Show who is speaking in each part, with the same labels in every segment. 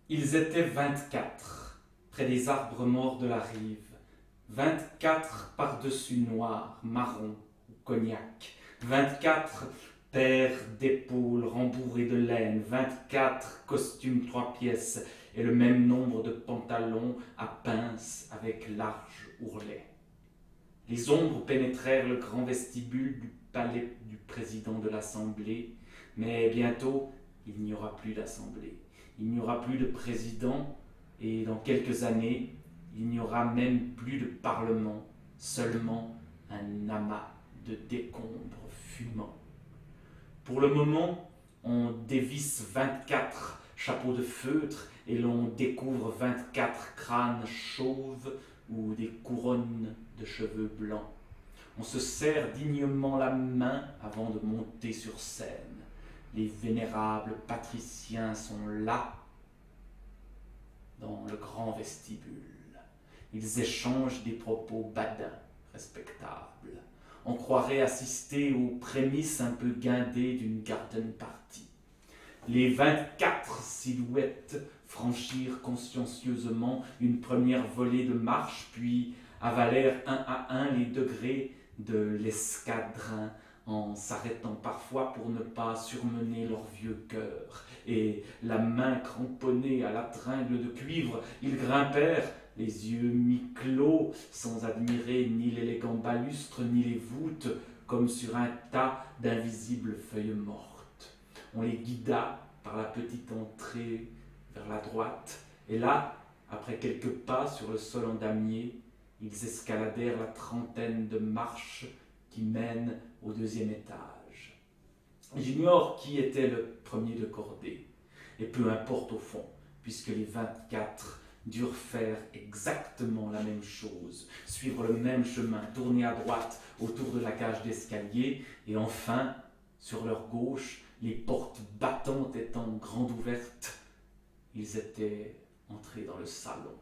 Speaker 1: Ils étaient 24, près des arbres morts de la rive. 24 par-dessus noir, marron ou cognac. 24 paires d'épaules rembourrées de laine. 24 costumes 3 pièces et le même nombre de pantalons à pinces avec large ourlet. Les ombres pénétrèrent le grand vestibule du palais du président de l'Assemblée, mais bientôt il n'y aura plus d'Assemblée. Il n'y aura plus de président et dans quelques années, il n'y aura même plus de parlement, seulement un amas de décombres fumants. Pour le moment, on dévisse 24 chapeaux de feutre et l'on découvre 24 crânes chauves ou des couronnes de cheveux blancs. On se serre dignement la main avant de monter sur scène. Les vénérables patriciens sont là, dans le grand vestibule. Ils échangent des propos badins, respectables. On croirait assister aux prémices un peu guindées d'une garden party. Les 24 silhouettes franchirent consciencieusement une première volée de marche, puis avalèrent un à un les degrés de l'escadrin, en s'arrêtant parfois pour ne pas surmener leur vieux cœur. Et la main cramponnée à la tringle de cuivre, ils grimpèrent, les yeux mi-clos, sans admirer ni l'élégant balustre ni les voûtes, comme sur un tas d'invisibles feuilles mortes. On les guida par la petite entrée vers la droite, et là, après quelques pas sur le sol en damier, ils escaladèrent la trentaine de marches qui mènent au deuxième étage. J'ignore qui était le premier de cordée, et peu importe au fond, puisque les 24 durent faire exactement la même chose, suivre le même chemin, tourner à droite autour de la cage d'escalier, et enfin, sur leur gauche, les portes battantes étant grandes ouvertes, ils étaient entrés dans le salon.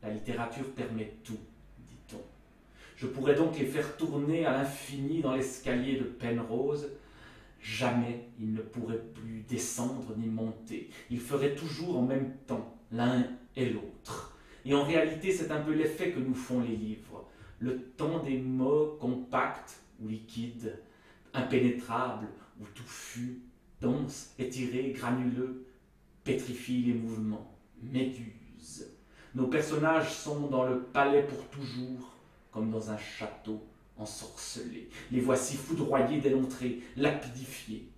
Speaker 1: La littérature permet tout, dit-on. Je pourrais donc les faire tourner à l'infini dans l'escalier de Penrose. Jamais ils ne pourraient plus descendre ni monter. Ils feraient toujours en même temps, l'un et l'autre. Et en réalité, c'est un peu l'effet que nous font les livres. Le temps des mots compacts ou liquides, impénétrables ou touffus, denses, étirés, granuleux, pétrifie les mouvements, méduse. Nos personnages sont dans le palais pour toujours, comme dans un château ensorcelé. Les voici foudroyés dès l'entrée, lapidifiés,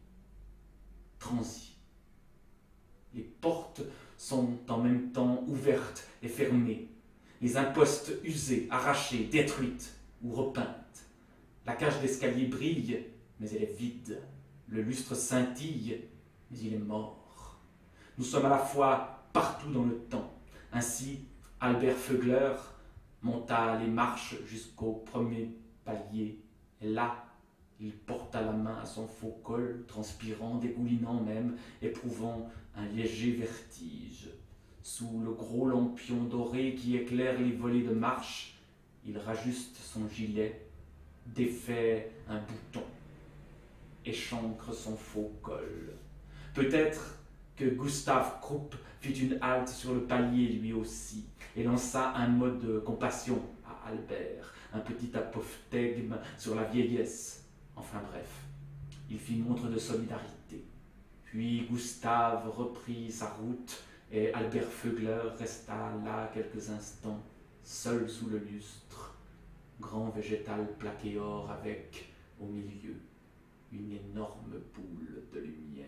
Speaker 1: transis. Les portes sont en même temps ouvertes et fermées, les impostes usées, arrachées, détruites ou repeintes. La cage d'escalier brille, mais elle est vide. Le lustre scintille, mais il est mort. Nous sommes à la fois partout dans le temps. Ainsi, Albert Feugler monta les marches jusqu'au premier palier, et là, il porta la main à son faux col, transpirant, dégoulinant même, éprouvant un léger vertige. Sous le gros lampion doré qui éclaire les volets de marche, il rajuste son gilet, défait un bouton, échancre son faux col. Peut-être que Gustave Krupp fit une halte sur le palier lui aussi, et lança un mot de compassion à Albert, un petit apophthegme sur la vieillesse. Enfin bref, il fit montre de solidarité. Puis Gustave reprit sa route, et Albert Feugler resta là quelques instants, seul sous le lustre, grand végétal plaqué or avec, au milieu, une énorme boule de lumière.